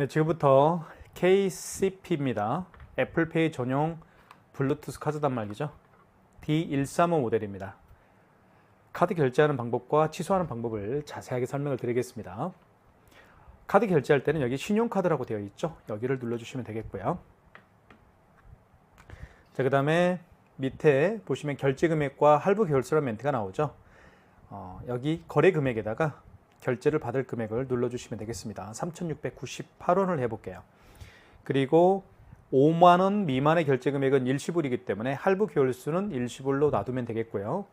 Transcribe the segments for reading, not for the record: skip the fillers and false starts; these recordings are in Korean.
지금부터 KCP입니다. 애플페이 전용 블루투스 카드 단말기죠. D135 모델입니다. 카드 결제하는 방법과 취소하는 방법을 자세하게 설명을 드리겠습니다. 카드 결제할 때는 여기 신용카드라고 되어 있죠. 여기를 눌러주시면 되겠고요. 자, 그 다음에 밑에 보시면 결제 금액과 할부 결제란 멘트가 나오죠. 여기 거래 금액에다가 결제를 받을 금액을 눌러주시면 되겠습니다. 3,698원을 해볼게요. 그리고 5만 원 미만의 결제 금액은 일시불이기 때문에 할부 개월수는 일시불로 놔두면 되겠고요.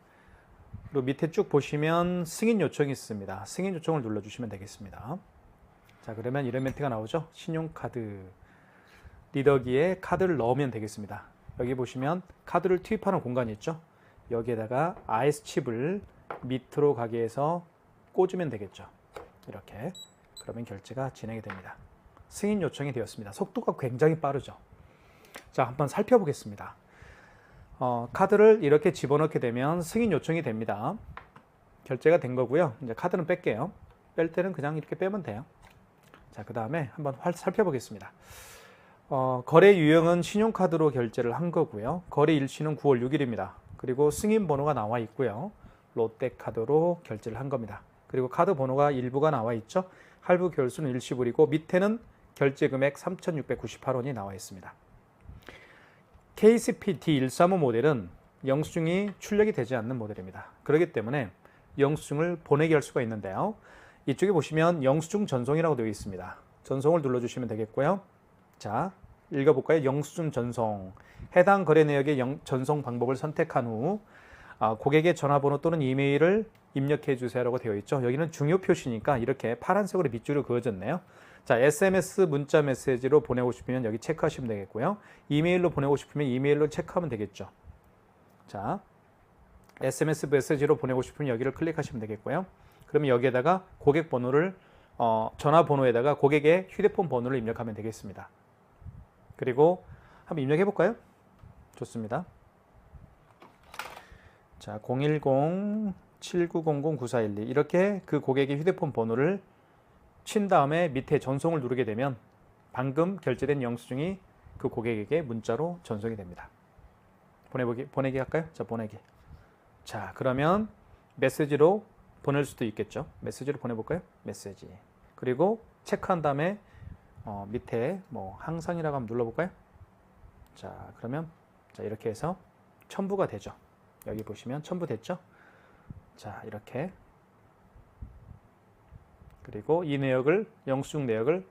그리고 밑에 쭉 보시면 승인 요청이 있습니다. 승인 요청을 눌러주시면 되겠습니다. 자, 그러면 이런 멘트가 나오죠. 신용카드 리더기에 카드를 넣으면 되겠습니다. 여기 보시면 카드를 투입하는 공간이 있죠. 여기에다가 IS 칩을 밑으로 가게 해서 꽂으면 되겠죠. 이렇게. 그러면 결제가 진행이 됩니다. 승인 요청이 되었습니다. 속도가 굉장히 빠르죠. 자, 한번 살펴보겠습니다. 카드를 이렇게 집어넣게 되면 승인 요청이 됩니다. 결제가 된 거고요. 이제 카드는 뺄게요. 뺄 때는 그냥 이렇게 빼면 돼요. 자, 그 다음에 한번 살펴보겠습니다. 거래 유형은 신용카드로 결제를 한 거고요. 거래 일시는 9월 6일입니다. 그리고 승인 번호가 나와 있고요. 롯데카드로 결제를 한 겁니다. 그리고 카드 번호가 일부가 나와 있죠. 할부 결수는 일시불이고 밑에는 결제 금액 3,698원이 나와 있습니다. KCP D135 모델은 영수증이 출력이 되지 않는 모델입니다. 그렇기 때문에 영수증을 보내게 할 수가 있는데요. 이쪽에 보시면 영수증 전송이라고 되어 있습니다. 전송을 눌러주시면 되겠고요. 자, 읽어볼까요? 영수증 전송. 해당 거래 내역의 전송 방법을 선택한 후 고객의 전화번호 또는 이메일을 입력해 주세요라고 되어 있죠. 여기는 중요 표시니까 이렇게 파란색으로 밑줄을 그어졌네요. 자, SMS 문자 메시지로 보내고 싶으면 여기 체크하시면 되겠고요. 이메일로 보내고 싶으면 이메일로 체크하면 되겠죠. 자, SMS 메시지로 보내고 싶으면 여기를 클릭하시면 되겠고요. 그러면 여기에다가 고객 번호를 전화번호에다가 고객의 휴대폰 번호를 입력하면 되겠습니다. 그리고 한번 입력해 볼까요? 좋습니다. 자, 010-7900-9412 이렇게 그 고객의 휴대폰 번호를 친 다음에 밑에 전송을 누르게 되면 방금 결제된 영수증이 그 고객에게 문자로 전송이 됩니다. 보내기 할까요? 자, 보내기. 자, 그러면 메시지로 보낼 수도 있겠죠. 메시지로 보내볼까요? 메시지. 그리고 체크한 다음에 밑에 뭐 항상이라고 한번 눌러볼까요? 자, 그러면 자, 이렇게 해서 첨부가 되죠. 여기 보시면 첨부됐죠? 자, 이렇게. 그리고 이 내역을, 영수증 내역을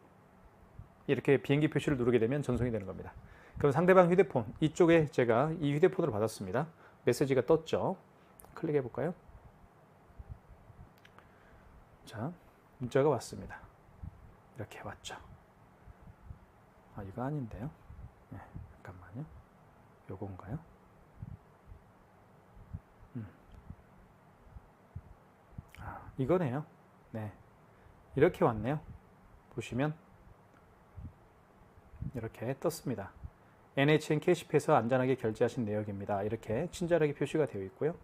이렇게 비행기 표시를 누르게 되면 전송이 되는 겁니다. 그럼 상대방 휴대폰, 이쪽에 제가 이 휴대폰으로 받았습니다. 메시지가 떴죠? 클릭해 볼까요? 자, 문자가 왔습니다. 이렇게 왔죠. 이거 아닌데요? 네, 잠깐만요. 요건가요? 이거네요. 네, 이렇게 왔네요. 보시면 이렇게 떴습니다. NHN 캐시피에서 안전하게 결제하신 내역입니다. 이렇게 친절하게 표시가 되어 있고요.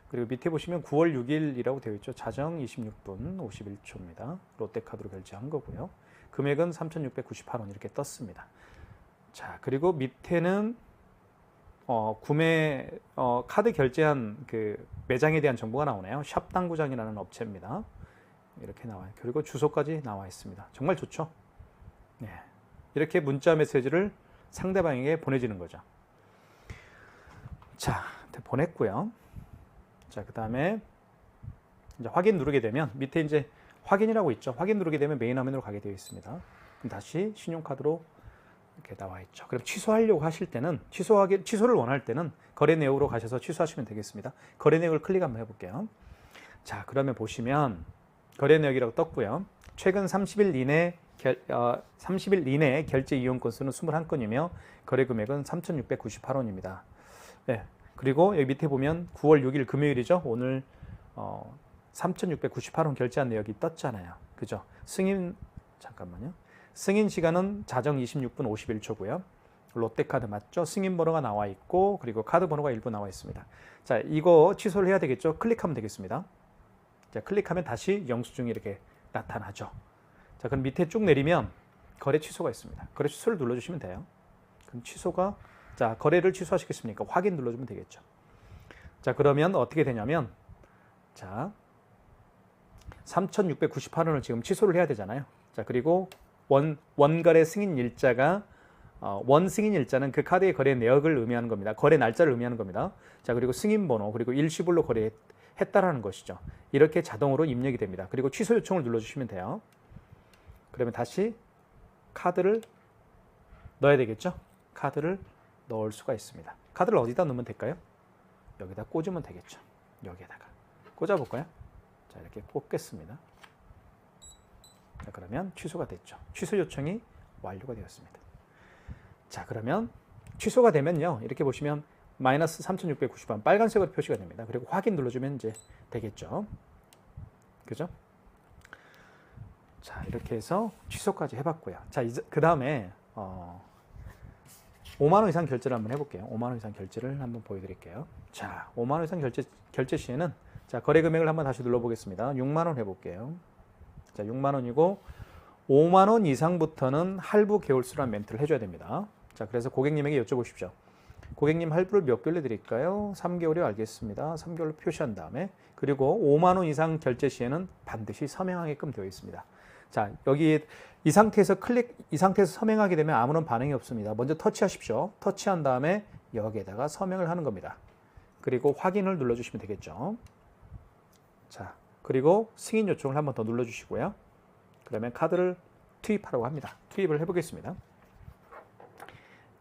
그리고 밑에 보시면 9월 6일이라고 되어 있죠. 자정 26분 51초입니다. 롯데카드로 결제한 거고요. 금액은 3,698원 이렇게 떴습니다. 자, 그리고 밑에는 구매 카드 결제한 그 매장에 대한 정보가 나오네요. 샵당구장이라는 업체입니다. 이렇게 나와요. 그리고 주소까지 나와 있습니다. 정말 좋죠? 네. 이렇게 문자 메시지를 상대방에게 보내지는 거죠. 자, 보냈고요. 자, 그 다음에 이제 확인 누르게 되면 밑에 이제 확인이라고 있죠. 확인 누르게 되면 메인 화면으로 가게 되어 있습니다. 그럼 다시 신용카드로 이렇게 나와 있죠. 그럼 취소하려고 하실 때는 취소를 원할 때는 거래 내역으로 가셔서 취소하시면 되겠습니다. 거래 내역을 클릭 한번 해볼게요. 자, 그러면 보시면 거래 내역이라고 떴고요. 최근 30일 이내 결제 이용 건수는 21건이며 거래 금액은 3,698원입니다. 네. 그리고 여기 밑에 보면 9월 6일 금요일이죠. 오늘 3,698원 결제한 내역이 떴잖아요. 그죠? 잠깐만요. 승인 시간은 자정 26분 51초고요. 롯데카드 맞죠? 승인 번호가 나와 있고 그리고 카드 번호가 일부 나와 있습니다. 자, 이거 취소를 해야 되겠죠? 클릭하면 되겠습니다. 자, 클릭하면 다시 영수증이 이렇게 나타나죠. 자, 그럼 밑에 쭉 내리면 거래 취소가 있습니다. 거래 취소를 눌러주시면 돼요. 그럼 취소가, 자, 거래를 취소하시겠습니까? 확인 눌러주면 되겠죠. 자, 그러면 어떻게 되냐면, 자, 3,698원을 지금 취소를 해야 되잖아요. 자, 그리고 원거래 승인 일자가, 원 승인 일자는 그 카드의 거래 내역을 의미하는 겁니다. 거래 날짜를 의미하는 겁니다. 자, 그리고 승인 번호, 그리고 일시불로 거래했다라는 것이죠. 이렇게 자동으로 입력이 됩니다. 그리고 취소 요청을 눌러주시면 돼요. 그러면 다시 카드를 넣어야 되겠죠? 카드를 넣을 수가 있습니다. 카드를 어디다 넣으면 될까요? 여기다 꽂으면 되겠죠. 여기에다가 꽂아볼까요? 자, 이렇게 꽂겠습니다. 자, 그러면 취소가 됐죠. 취소 요청이 완료가 되었습니다. 자, 그러면 취소가 되면요, 이렇게 보시면 마이너스 3,690원 빨간색으로 표시가 됩니다. 그리고 확인 눌러주면 이제 되겠죠. 그죠? 자, 이렇게 해서 취소까지 해봤고요. 자, 그 다음에 5만 원 이상 결제를 한번 해볼게요. 5만 원 이상 결제를 한번 보여드릴게요. 자, 5만 원 이상 결제 시에는, 자, 거래 금액을 한번 다시 눌러보겠습니다. 6만 원 해볼게요. 자, 6만 원이고 5만 원 이상부터는 할부 개월수라는 멘트를 해줘야 됩니다. 자, 그래서 고객님에게 여쭤보십시오. 고객님, 할부를 몇 개월로 드릴까요? 3개월이요. 알겠습니다. 3개월로 표시한 다음에, 그리고 5만 원 이상 결제 시에는 반드시 서명하게끔 되어 있습니다. 자, 여기 이 상태에서 서명하게 되면 아무런 반응이 없습니다. 먼저 터치하십시오. 터치한 다음에 여기에다가 서명을 하는 겁니다. 그리고 확인을 눌러주시면 되겠죠. 자, 그리고 승인 요청을 한번 더 눌러주시고요. 그러면 카드를 투입하라고 합니다. 투입을 해보겠습니다.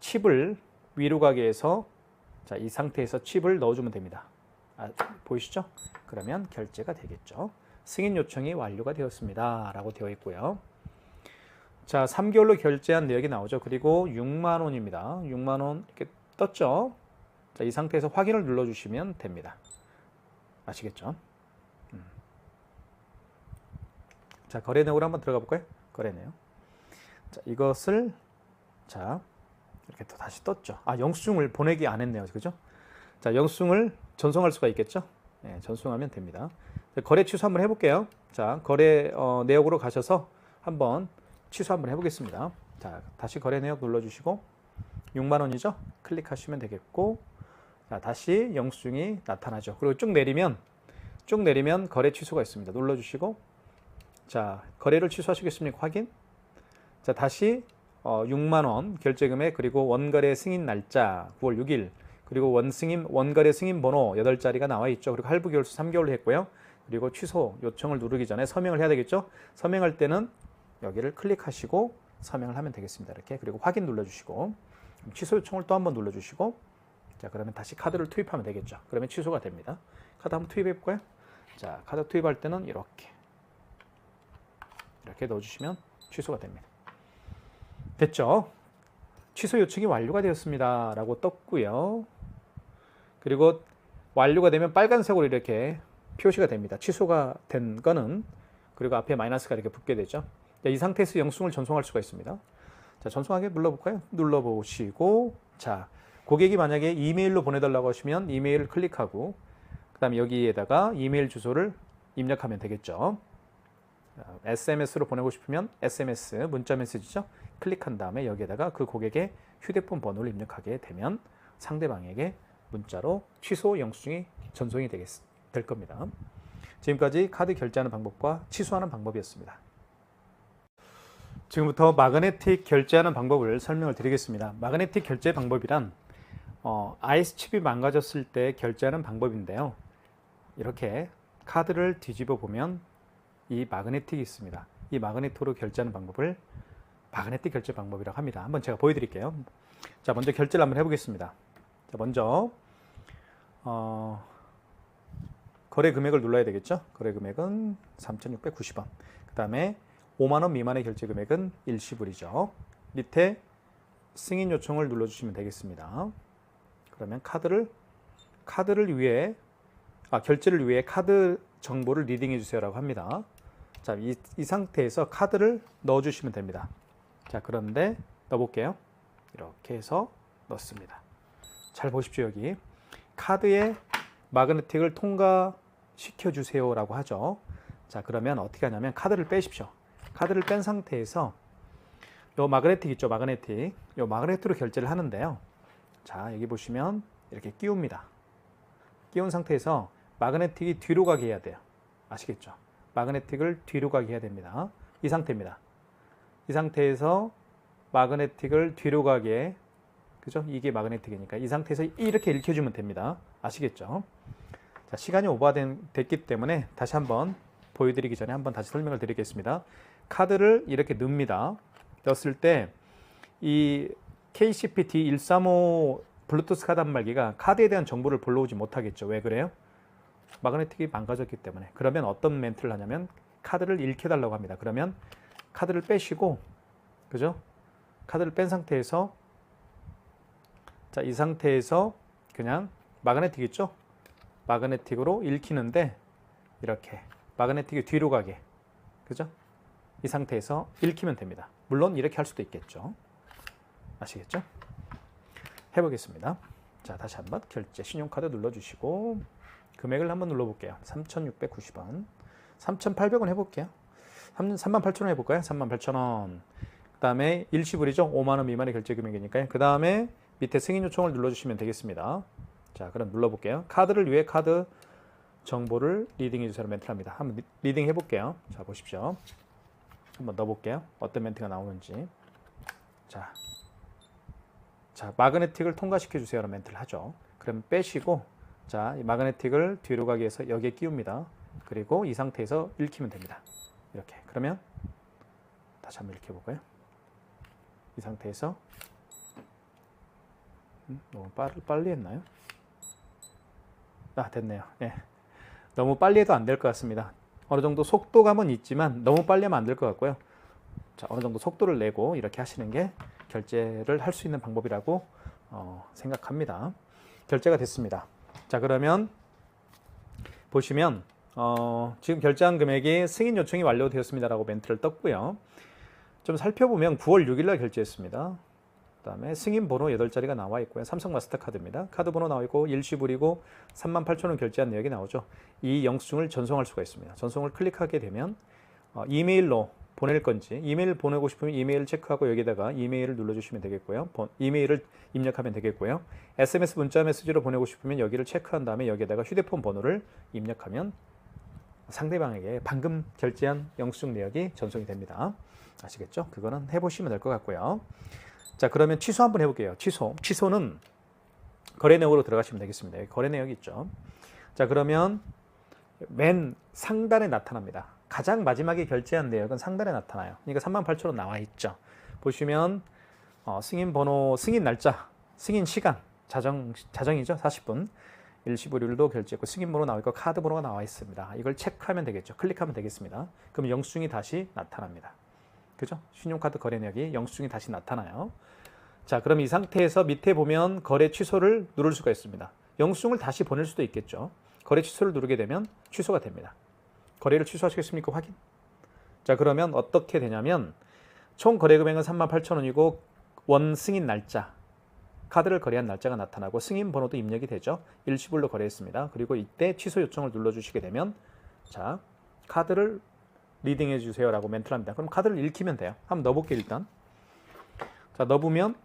칩을 위로 가게 해서, 자, 이 상태에서 칩을 넣어주면 됩니다. 보이시죠? 그러면 결제가 되겠죠. 승인 요청이 완료가 되었습니다. 라고 되어 있고요. 자, 3개월로 결제한 내역이 나오죠. 그리고 6만 원입니다. 6만 원 이렇게 떴죠. 자, 이 상태에서 확인을 눌러주시면 됩니다. 아시겠죠? 자, 거래 내역으로 한번 들어가 볼까요? 거래 내역. 자, 이것을, 자, 이렇게 또 다시 떴죠. 영수증을 보내기 안 했네요. 그죠? 자, 영수증을 전송할 수가 있겠죠? 네, 전송하면 됩니다. 자, 거래 취소 한번 해볼게요. 자, 거래 내역으로 가셔서 한번 취소 한번 해보겠습니다. 자, 다시 거래 내역 눌러주시고 6만 원이죠? 클릭하시면 되겠고, 자, 다시 영수증이 나타나죠. 그리고 쭉 내리면 거래 취소가 있습니다. 눌러주시고, 자, 거래를 취소하시겠습니까? 확인. 자, 다시 6만 원 결제 금액, 그리고 원거래 승인 날짜 9월 6일, 그리고 원거래 승인 번호 8자리가 나와 있죠. 그리고 할부 개월수 3개월로 했고요. 그리고 취소 요청을 누르기 전에 서명을 해야 되겠죠. 서명할 때는 여기를 클릭하시고 서명을 하면 되겠습니다. 이렇게. 그리고 확인 눌러주시고, 취소 요청을 또 한번 눌러주시고, 자, 그러면 다시 카드를 투입하면 되겠죠. 그러면 취소가 됩니다. 카드 한번 투입해 볼까요? 자, 카드 투입할 때는 이렇게 넣어주시면 취소가 됩니다. 됐죠? 취소 요청이 완료가 되었습니다. 라고 떴고요. 그리고 완료가 되면 빨간색으로 이렇게 표시가 됩니다. 취소가 된 거는. 그리고 앞에 마이너스가 이렇게 붙게 되죠. 이 상태에서 영수증을 전송할 수가 있습니다. 자, 전송하게 눌러볼까요? 눌러보시고, 자, 고객이 만약에 이메일로 보내달라고 하시면 이메일을 클릭하고, 그 다음에 여기에다가 이메일 주소를 입력하면 되겠죠. SMS로 보내고 싶으면 SMS, 문자 메시지죠. 클릭한 다음에 여기에다가 그 고객의 휴대폰 번호를 입력하게 되면 상대방에게 문자로 취소 영수증이 전송이 될 겁니다. 지금까지 카드 결제하는 방법과 취소하는 방법이었습니다. 지금부터 마그네틱 결제하는 방법을 설명을 드리겠습니다. 마그네틱 결제 방법이란 IC 칩이 망가졌을 때 결제하는 방법인데요. 이렇게 카드를 뒤집어 보면 이 마그네틱이 있습니다. 이 마그네틱으로 결제하는 방법을 마그네틱 결제 방법이라고 합니다. 한번 제가 보여드릴게요. 자, 먼저 결제를 한번 해보겠습니다. 자, 먼저 거래 금액을 눌러야 되겠죠. 거래 금액은 3,690원. 그 다음에 5만 원 미만의 결제 금액은 일시불이죠. 밑에 승인 요청을 눌러주시면 되겠습니다. 그러면 결제를 위해 카드 정보를 리딩해 주세요라고 합니다. 자, 이 상태에서 카드를 넣어주시면 됩니다. 자, 그런데 넣어볼게요. 이렇게 해서 넣습니다. 잘 보십시오. 여기 카드에 마그네틱을 통과시켜 주세요라고 하죠. 자, 그러면 어떻게 하냐면 카드를 빼십시오. 카드를 뺀 상태에서 요 마그네틱 있죠, 마그네틱. 요 마그네틱으로 결제를 하는데요. 자, 여기 보시면 이렇게 끼웁니다. 끼운 상태에서 마그네틱이 뒤로 가게 해야 돼요. 아시겠죠? 마그네틱을 뒤로 가게 해야 됩니다. 이 상태입니다. 이 상태에서 마그네틱을 뒤로 가게, 그죠? 이게 마그네틱이니까 이 상태에서 이렇게 읽혀주면 됩니다. 아시겠죠? 자, 시간이 오버됐기 때문에 다시 한번 보여드리기 전에 한번 다시 설명을 드리겠습니다. 카드를 이렇게 넣습니다. 넣었을 때 이 KCP-D135 블루투스 카드 단말기가 카드에 대한 정보를 불러오지 못하겠죠. 왜 그래요? 마그네틱이 망가졌기 때문에. 그러면 어떤 멘트를 하냐면 카드를 읽혀달라고 합니다. 그러면 카드를 빼시고, 그죠? 카드를 뺀 상태에서, 자, 이 상태에서 그냥 마그네틱 있죠? 마그네틱으로 읽히는데 이렇게 마그네틱이 뒤로 가게, 그죠? 이 상태에서 읽히면 됩니다. 물론 이렇게 할 수도 있겠죠. 아시겠죠? 해보겠습니다. 자, 다시 한번 결제 신용카드 눌러주시고 금액을 한번 눌러볼게요. 3,690원, 3,800원 해볼게요. 38,000원 해볼까요? 38,000원. 그 다음에 일시불이죠. 5만원 미만의 결제 금액이니까요. 그 다음에 밑에 승인 요청을 눌러주시면 되겠습니다. 자, 그럼 눌러볼게요. 카드를 위해 카드 정보를 리딩해주세요 멘트를 합니다. 한번 리딩 해볼게요. 자, 보십시오. 한번 넣어볼게요. 어떤 멘트가 나오는지. 자, 마그네틱을 통과시켜주세요 라는 멘트를 하죠. 그럼 빼시고, 자, 이 마그네틱을 뒤로 가기 위해서 여기에 끼웁니다. 그리고 이 상태에서 읽히면 됩니다. 이렇게. 그러면 다시 한번 읽혀볼까요? 이 상태에서 너무 빨리 했나요? 아, 됐네요. 예. 너무 빨리 해도 안 될 것 같습니다. 어느 정도 속도감은 있지만 너무 빨리 하면 안 될 것 같고요. 자, 어느 정도 속도를 내고 이렇게 하시는 게 결제를 할 수 있는 방법이라고 생각합니다. 결제가 됐습니다. 자, 그러면 보시면 지금 결제한 금액이 승인 요청이 완료되었습니다라고 멘트를 떴고요. 좀 살펴보면 9월 6일 날 결제했습니다. 그 다음에 승인 번호 8자리가 나와 있고요. 삼성 마스터카드입니다. 카드 번호 나와 있고 일시불이고 38,000원 결제한 내역이 나오죠. 이 영수증을 전송할 수가 있습니다. 전송을 클릭하게 되면 이메일로 보낼 건지, 이메일 보내고 싶으면 이메일 체크하고 여기다가 이메일을 눌러주시면 되겠고요. 이메일을 입력하면 되겠고요. SMS 문자 메시지로 보내고 싶으면 여기를 체크한 다음에 여기에다가 휴대폰 번호를 입력하면 상대방에게 방금 결제한 영수증 내역이 전송이 됩니다. 아시겠죠? 그거는 해보시면 될 것 같고요. 자, 그러면 취소 한번 해볼게요. 취소는 거래 내역으로 들어가시면 되겠습니다. 여기 거래 내역이 있죠. 자, 그러면 맨 상단에 나타납니다. 가장 마지막에 결제한 내역은 상단에 나타나요. 그러니까 38,000원 나와 있죠. 보시면 승인 번호, 승인 날짜, 승인 시간, 자정이죠. 40분. 일시불율도 결제했고 승인 번호 나와 있고 카드 번호가 나와 있습니다. 이걸 체크하면 되겠죠. 클릭하면 되겠습니다. 그럼 영수증이 다시 나타납니다. 그죠? 신용카드 거래 내역이 영수증이 다시 나타나요. 자, 그럼 이 상태에서 밑에 보면 거래 취소를 누를 수가 있습니다. 영수증을 다시 보낼 수도 있겠죠. 거래 취소를 누르게 되면 취소가 됩니다. 거래를 취소하시겠습니까? 확인. 자, 그러면 어떻게 되냐면 총 거래 금액은 38,000원이고 원 승인 날짜, 카드를 거래한 날짜가 나타나고 승인 번호도 입력이 되죠. 일시불로 거래했습니다. 그리고 이때 취소 요청을 눌러주시게 되면 자, 카드를 리딩해 주세요 라고 멘트를 합니다. 그럼 카드를 읽히면 돼요. 한번 넣어볼게요. 일단 자, 넣어보면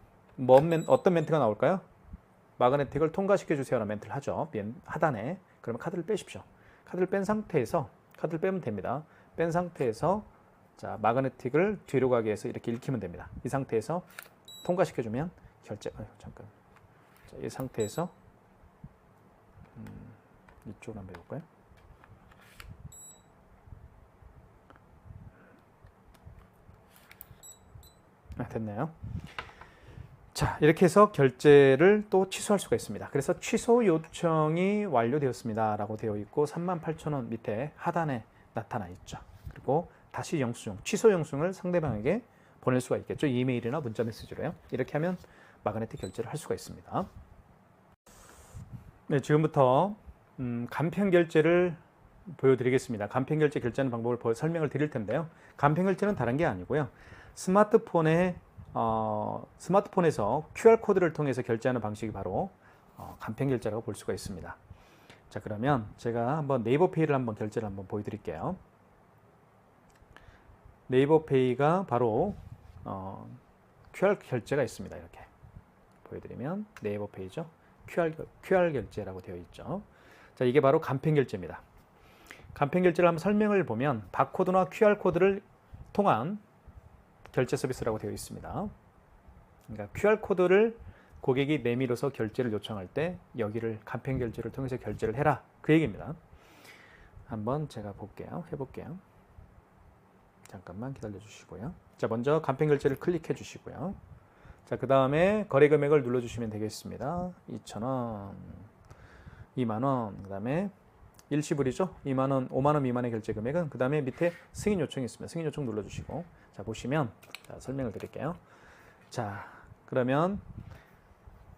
어떤 멘트가 나올까요? 마그네틱을 통과시켜 주세요 라는 멘트를 하죠. 하단에. 그러면 카드를 빼십시오. 카드를 뺀 상태에서 카드를 빼면 됩니다. 뺀 상태에서 자, 마그네틱을 뒤로 가게 해서 이렇게 읽히면 됩니다. 이 상태에서 통과시켜주면 결제. 잠깐. 자, 이 상태에서 이쪽으로 한번 해볼까요? 됐네요. 자, 이렇게 해서 결제를 또 취소할 수가 있습니다. 그래서 취소 요청이 완료되었습니다 라고 되어 있고 38,000원 밑에 하단에 나타나 있죠. 그리고 다시 영수증, 취소 영수증을 상대방에게 보낼 수가 있겠죠. 이메일이나 문자 메시지로요. 이렇게 하면 마그네틱 결제를 할 수가 있습니다. 네, 지금부터 간편 결제를 보여드리겠습니다. 간편 결제 결제하는 방법을 설명을 드릴 텐데요. 간편 결제는 다른 게 아니고요. 스마트폰에서 QR코드를 통해서 결제하는 방식이 바로 간편 결제라고 볼 수가 있습니다. 자, 그러면 제가 한번 네이버페이를 한번 결제를 한번 보여드릴게요. 네이버페이가 바로 QR 결제가 있습니다. 이렇게 보여드리면 네이버 페이죠. QR 결제라고 되어 있죠. 자, 이게 바로 간편 결제입니다. 간편 결제를 한번 설명을 보면 바코드나 QR 코드를 통한 결제 서비스라고 되어 있습니다. 그러니까 QR 코드를 고객이 내밀어서 결제를 요청할 때 여기를 간편 결제를 통해서 결제를 해라, 그 얘기입니다. 한번 제가 해볼게요. 잠깐만 기다려 주시고요. 자, 먼저 간편 결제를 클릭해 주시고요. 자, 그 다음에 거래 금액을 눌러 주시면 되겠습니다. 2,000원, 2만원, 그 다음에 일시불이죠. 2만원, 5만원 미만의 결제 금액은, 그 다음에 밑에 승인 요청이 있습니다. 승인 요청 눌러 주시고, 자, 보시면, 자, 설명을 드릴게요. 자, 그러면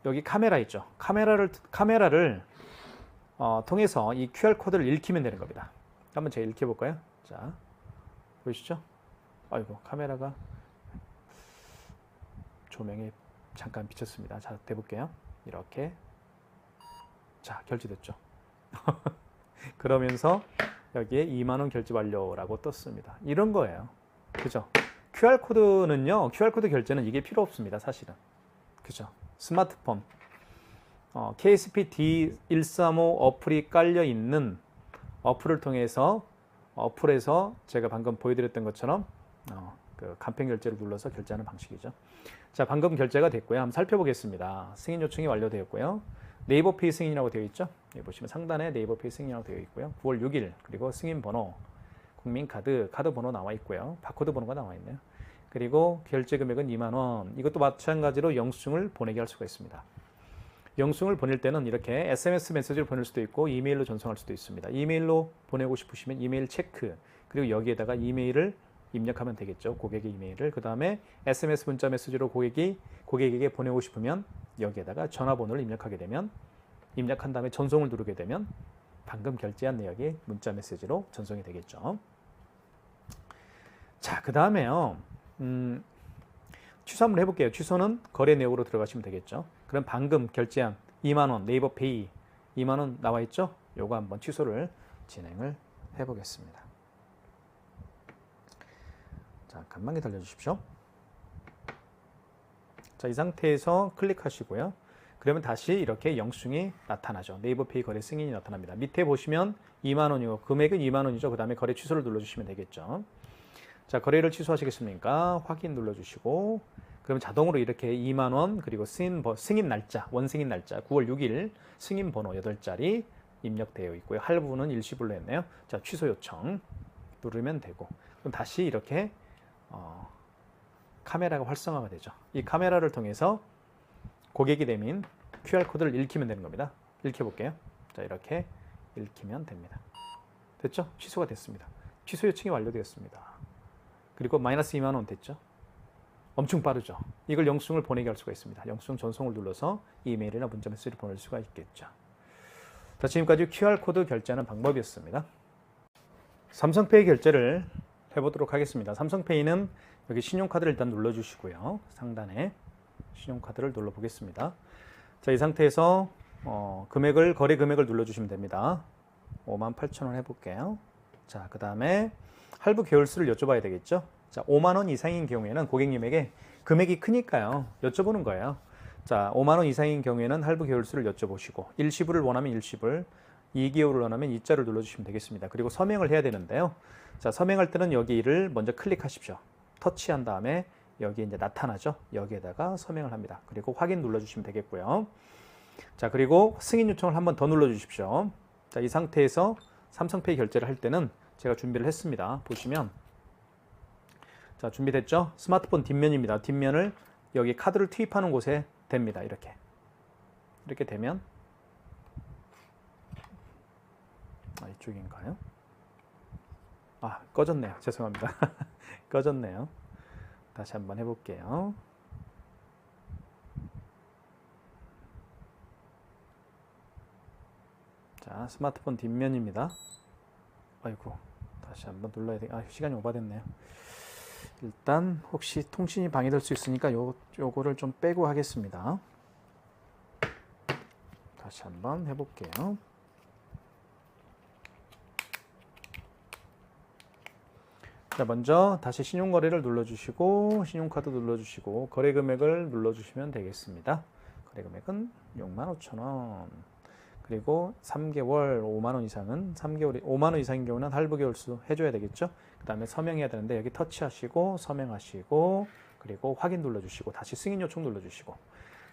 여기 카메라 있죠. 카메라를 통해서 이 QR 코드를 읽히면 되는 겁니다. 한번 제가 읽혀볼까요? 자, 보이시죠? 아이고, 카메라가 조명에 잠깐 비쳤습니다. 자, 대볼게요. 이렇게. 자, 결제됐죠. 그러면서 여기에 2만원 결제 완료라고 떴습니다. 이런 거예요. 그죠? QR코드는요, QR코드 결제는 이게 필요 없습니다. 사실은. 그죠? 스마트폰. KSP D135 어플이 깔려 있는 어플을 통해서 어플에서 제가 방금 보여드렸던 것처럼 그 간편 결제를 눌러서 결제하는 방식이죠. 자, 방금 결제가 됐고요. 한번 살펴보겠습니다. 승인 요청이 완료되었고요. 네이버 페이 승인이라고 되어 있죠. 여기 보시면 상단에 네이버 페이 승인이라고 되어 있고요. 9월 6일, 그리고 승인 번호, 국민카드, 카드 번호 나와 있고요. 바코드 번호가 나와 있네요. 그리고 결제 금액은 2만 원. 이것도 마찬가지로 영수증을 보내게 할 수가 있습니다. 영수증을 보낼 때는 이렇게 SMS 메시지를 보낼 수도 있고 이메일로 전송할 수도 있습니다. 이메일로 보내고 싶으시면 이메일 체크, 그리고 여기에다가 이메일을 입력하면 되겠죠. 고객의 이메일을. 그 다음에 SMS 문자 메시지로 고객에게 보내고 싶으면 여기에다가 전화번호를 입력하게 되면, 입력한 다음에 전송을 누르게 되면 방금 결제한 내역이 문자 메시지로 전송이 되겠죠. 자, 그 다음에요. 취소 한번 해볼게요. 취소는 거래 내역으로 들어가시면 되겠죠. 그럼 방금 결제한 2만원 네이버 페이 2만원 나와 있죠? 요거 한번 취소를 진행을 해보겠습니다. 잠깐만 기다려 주십시오. 자, 이 상태에서 클릭하시고요. 그러면 다시 이렇게 영수증이 나타나죠. 네이버 페이 거래 승인이 나타납니다. 밑에 보시면 2만원이고 금액은 2만원이죠. 그 다음에 거래 취소를 눌러주시면 되겠죠. 자, 거래를 취소하시겠습니까? 확인 눌러주시고, 그러면 자동으로 이렇게 2만원, 그리고 승인 날짜, 원승인 날짜 9월 6일 승인 번호 8자리 입력되어 있고요. 할부는 일시불로 했네요. 자, 취소 요청 누르면 되고, 그럼 다시 이렇게 카메라가 활성화가 되죠. 이 카메라를 통해서 고객이 내민 QR코드를 읽히면 되는 겁니다. 읽혀볼게요. 자, 이렇게 읽히면 됩니다. 됐죠? 취소가 됐습니다. 취소 요청이 완료되었습니다. 그리고 마이너스 2만원 됐죠? 엄청 빠르죠? 이걸 영수증을 보내게 할 수가 있습니다. 영수증 전송을 눌러서 이메일이나 문자 메시지를 보낼 수가 있겠죠. 자, 지금까지 QR코드 결제하는 방법이었습니다. 삼성페이 결제를 해보도록 하겠습니다. 삼성페이는 여기 신용카드를 일단 눌러주시고요. 상단에 신용카드를 눌러보겠습니다. 자, 이 상태에서 거래 금액을 눌러주시면 됩니다. 58,000원 해볼게요. 자, 그 다음에 할부 개월수를 여쭤봐야 되겠죠. 자, 5만원 이상인 경우에는 고객님에게 금액이 크니까요. 여쭤보는 거예요. 자, 5만원 이상인 경우에는 할부 개월수를 여쭤보시고, 일시불을 원하면 일시불, 2개월을 원하면 2자를 눌러주시면 되겠습니다. 그리고 서명을 해야 되는데요. 자, 서명할 때는 여기를 먼저 클릭하십시오. 터치한 다음에 여기 이제 나타나죠. 여기에다가 서명을 합니다. 그리고 확인 눌러주시면 되겠고요. 자, 그리고 승인 요청을 한번 더 눌러주십시오. 자, 이 상태에서 삼성페이 결제를 할 때는 제가 준비를 했습니다. 보시면, 자, 준비됐죠? 스마트폰 뒷면입니다. 뒷면을 여기 카드를 투입하는 곳에 됩니다. 이렇게 되면, 이쪽인가요? 꺼졌네요. 죄송합니다. 꺼졌네요. 다시 한번 해볼게요. 자, 스마트폰 뒷면입니다. 아이고, 다시 한번 눌러야 돼. 시간이 오버됐네요. 일단 혹시 통신이 방해될 수 있으니까 요거를 좀 빼고 하겠습니다. 다시 한번 해볼게요. 자, 먼저 다시 신용거래를 눌러주시고 신용카드 눌러주시고 거래 금액을 눌러주시면 되겠습니다. 거래 금액은 65,000원. 그리고 3개월 5만 원 이상은 3개월 5만 원 이상인 경우는 할부 개월수 해줘야 되겠죠. 그 다음에 서명해야 되는데 여기 터치하시고 서명하시고 그리고 확인 눌러주시고 다시 승인 요청 눌러주시고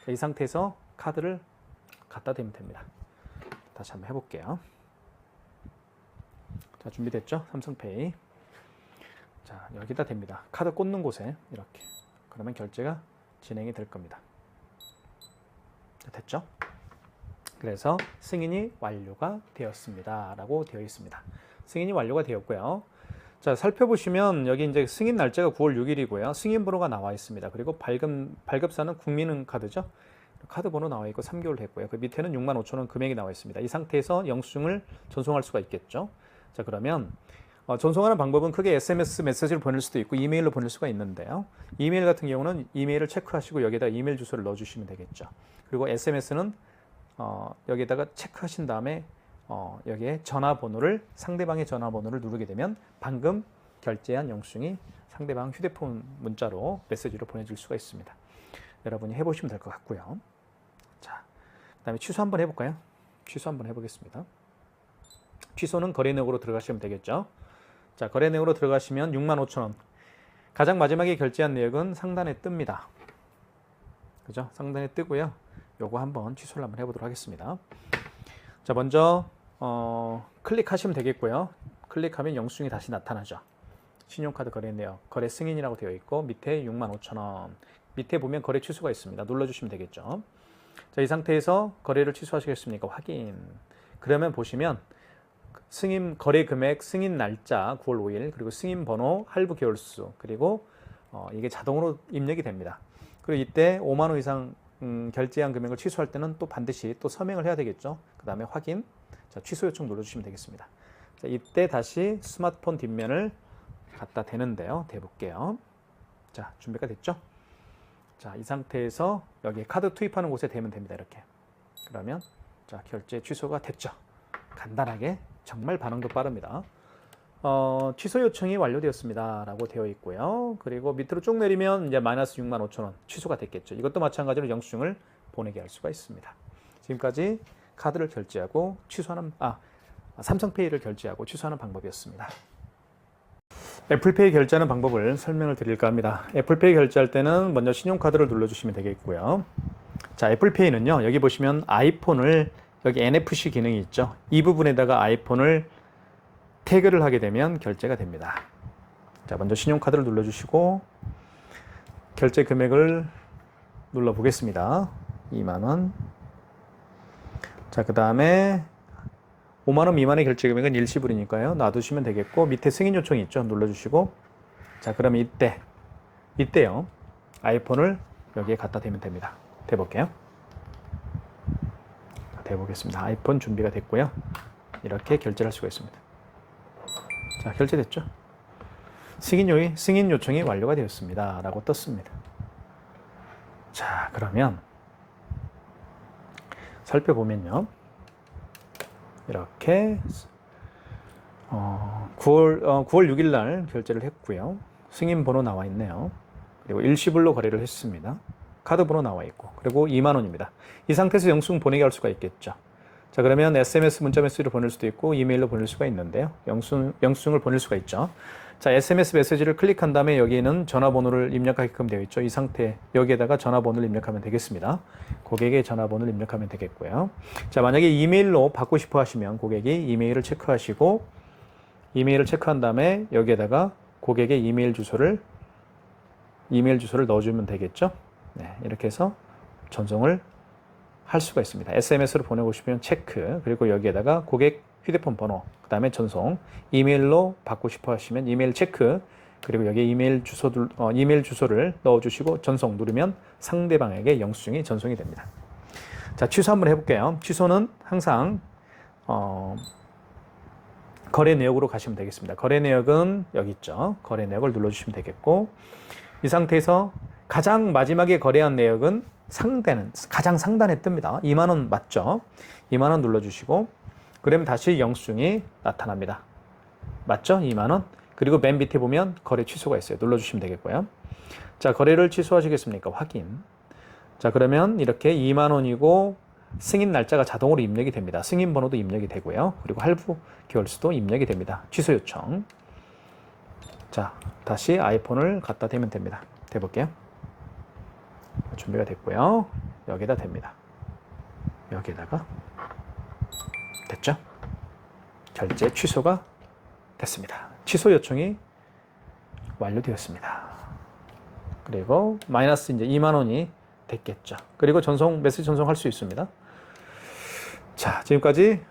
자, 이 상태에서 카드를 갖다 대면 됩니다. 다시 한번 해볼게요. 자, 준비됐죠? 삼성페이. 자, 여기다 댑니다. 카드 꽂는 곳에 이렇게. 그러면 결제가 진행이 될 겁니다. 자, 됐죠? 그래서 승인이 완료가 되었습니다. 라고 되어 있습니다. 승인이 완료가 되었고요. 자, 살펴보시면 여기 이제 승인 날짜가 9월 6일이고요. 승인 번호가 나와 있습니다. 그리고 발급사는 국민은카드죠. 카드 번호 나와 있고 3개월 됐고요. 그 밑에는 65,000원 금액이 나와 있습니다. 이 상태에서 영수증을 전송할 수가 있겠죠. 자, 그러면 전송하는 방법은 크게 SMS 메시지를 보낼 수도 있고 이메일로 보낼 수가 있는데요. 이메일 같은 경우는 이메일을 체크하시고 여기다 이메일 주소를 넣어주시면 되겠죠. 그리고 SMS는 여기다가 체크하신 다음에 여기에 전화번호를 상대방의 전화번호를 누르게 되면 방금 결제한 영수증이 상대방 휴대폰 문자로 메시지로 보내줄 수가 있습니다. 여러분이 해보시면 될 것 같고요. 자, 그다음에 취소 한번 해볼까요? 취소 한번 해보겠습니다. 취소는 거래 내역으로 들어가시면 되겠죠. 자, 거래 내역으로 들어가시면 65,000원. 가장 마지막에 결제한 내역은 상단에 뜹니다. 그죠? 상단에 뜨고요. 요거 한번 취소를 한번 해보도록 하겠습니다. 자, 먼저 클릭하시면 되겠고요. 클릭하면 영수증이 다시 나타나죠. 신용카드 거래 내역, 거래 승인이라고 되어 있고 밑에 65,000원. 밑에 보면 거래 취소가 있습니다. 눌러주시면 되겠죠. 자, 이 상태에서 거래를 취소하시겠습니까? 확인. 그러면 보시면 승인 거래 금액, 승인 날짜 9월 5일, 그리고 승인 번호, 할부 개월수, 그리고 이게 자동으로 입력이 됩니다. 그리고 이때 5만 원 이상 결제한 금액을 취소할 때는 또 반드시 또 서명을 해야 되겠죠. 그 다음에 확인. 자, 취소 요청 눌러주시면 되겠습니다. 자, 이때 다시 스마트폰 뒷면을 갖다 대는데요. 대볼게요. 자, 준비가 됐죠? 자, 이 상태에서 여기 카드 투입하는 곳에 대면 됩니다. 이렇게. 그러면 자, 결제 취소가 됐죠. 간단하게 정말 반응도 빠릅니다. 취소 요청이 완료되었습니다. 라고 되어 있고요. 그리고 밑으로 쭉 내리면 이제 마이너스 65,000원 취소가 됐겠죠. 이것도 마찬가지로 영수증을 보내게 할 수가 있습니다. 지금까지 카드를 결제하고 취소하는, 삼성페이를 결제하고 취소하는 방법이었습니다. 애플페이 결제하는 방법을 설명을 드릴까 합니다. 애플페이 결제할 때는 먼저 신용카드를 눌러주시면 되겠고요. 자, 애플페이는요, 여기 보시면 아이폰을, 여기 NFC 기능이 있죠. 이 부분에다가 아이폰을 태그를 하게 되면 결제가 됩니다. 자, 먼저 신용카드를 눌러주시고 결제 금액을 눌러보겠습니다. 2만원. 자, 그 다음에 5만원 미만의 결제 금액은 일시불이니까요. 놔두시면 되겠고 밑에 승인 요청이 있죠. 눌러주시고 자, 그러면 이때요. 아이폰을 여기에 갖다 대면 됩니다. 대볼게요. 대보겠습니다. 아이폰 준비가 됐고요. 이렇게 결제를 할 수가 있습니다. 자, 결제됐죠? 승인 요청이 완료가 되었습니다. 라고 떴습니다. 자, 그러면 살펴보면요. 이렇게 9월 6일 날 결제를 했고요. 승인 번호 나와 있네요. 그리고 일시불로 거래를 했습니다. 카드 번호 나와 있고 그리고 2만 원입니다. 이 상태에서 영수증 보내게 할 수가 있겠죠. 자, 그러면 SMS 문자 메시지로 보낼 수도 있고 이메일로 보낼 수가 있는데요. 영수증을 보낼 수가 있죠. 자, SMS 메시지를 클릭한 다음에 여기에는 전화번호를 입력하게끔 되어 있죠. 이 상태 여기에다가 전화번호를 입력하면 되겠습니다. 고객의 전화번호를 입력하면 되겠고요. 자, 만약에 이메일로 받고 싶어 하시면 고객이 이메일을 체크하시고 이메일을 체크한 다음에 여기에다가 고객의 이메일 주소를 넣어주면 되겠죠. 네, 이렇게 해서 전송을 할 수가 있습니다. SMS로 보내고 싶으면 체크, 그리고 여기에다가 고객 휴대폰 번호, 그 다음에 전송, 이메일로 받고 싶어 하시면 이메일 체크, 그리고 여기에 이메일 주소를 넣어주시고 전송 누르면 상대방에게 영수증이 전송이 됩니다. 자, 취소 한번 해볼게요. 취소는 항상 거래 내역으로 가시면 되겠습니다. 거래 내역은 여기 있죠. 거래 내역을 눌러주시면 되겠고 이 상태에서 가장 마지막에 거래한 내역은 가장 상단에 뜹니다. 2만 원 맞죠? 2만 원 눌러주시고 그러면 다시 영수증이 나타납니다. 맞죠? 2만 원. 그리고 맨 밑에 보면 거래 취소가 있어요. 눌러주시면 되겠고요. 자, 거래를 취소하시겠습니까? 확인. 자, 그러면 이렇게 2만 원이고 승인 날짜가 자동으로 입력이 됩니다. 승인 번호도 입력이 되고요. 그리고 할부 계열수도 입력이 됩니다. 취소 요청. 자, 다시 아이폰을 갖다 대면 됩니다. 대볼게요. 준비가 됐고요. 여기다 댑니다. 여기다가 됐죠? 결제 취소가 됐습니다. 취소 요청이 완료되었습니다. 그리고 마이너스 이제 2만 원이 됐겠죠. 그리고 메시지 전송할 수 있습니다. 자, 지금까지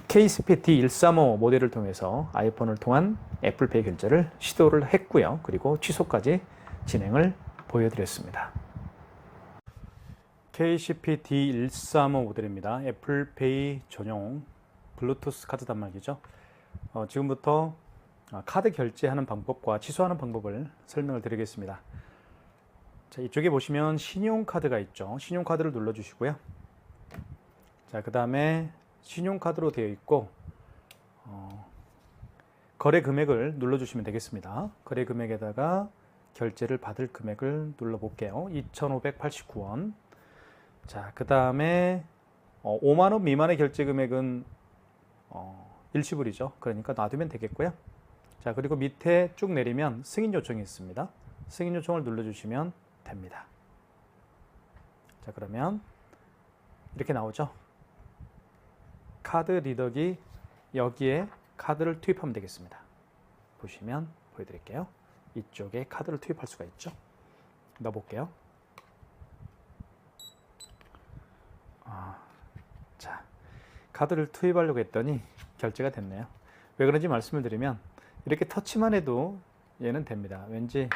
KCP D135 모델을 통해서 아이폰을 통한 애플페이 결제를 시도를 했고요. 그리고 취소까지 진행을 보여드렸습니다. KCP D135 모델입니다. 애플페이 전용 블루투스 카드 단말기죠. 지금부터 카드 결제하는 방법과 취소하는 방법을 설명을 드리겠습니다. 자, 이쪽에 보시면 신용카드가 있죠. 신용카드를 눌러주시고요. 자, 그 다음에 신용카드로 되어 있고 거래 금액을 눌러주시면 되겠습니다. 거래 금액에다가 결제를 받을 금액을 눌러볼게요. 2,589원. 자, 그 다음에 5만 원 미만의 결제 금액은 일시불이죠. 그러니까 놔두면 되겠고요. 자, 그리고 밑에 쭉 내리면 승인 요청이 있습니다. 승인 요청을 눌러주시면 됩니다. 자, 그러면 이렇게 나오죠. 카드 리더기 여기에 카드를 투입하면 되겠습니다. 보시면 보여드릴게요. 이쪽에 카드를 투입할 수가 있죠. 넣어볼게요. 자, 카드를 투입하려고 했더니 결제가 됐네요. 왜 그런지 말씀을 드리면 이렇게 터치만 해도 얘는 됩니다. 왠지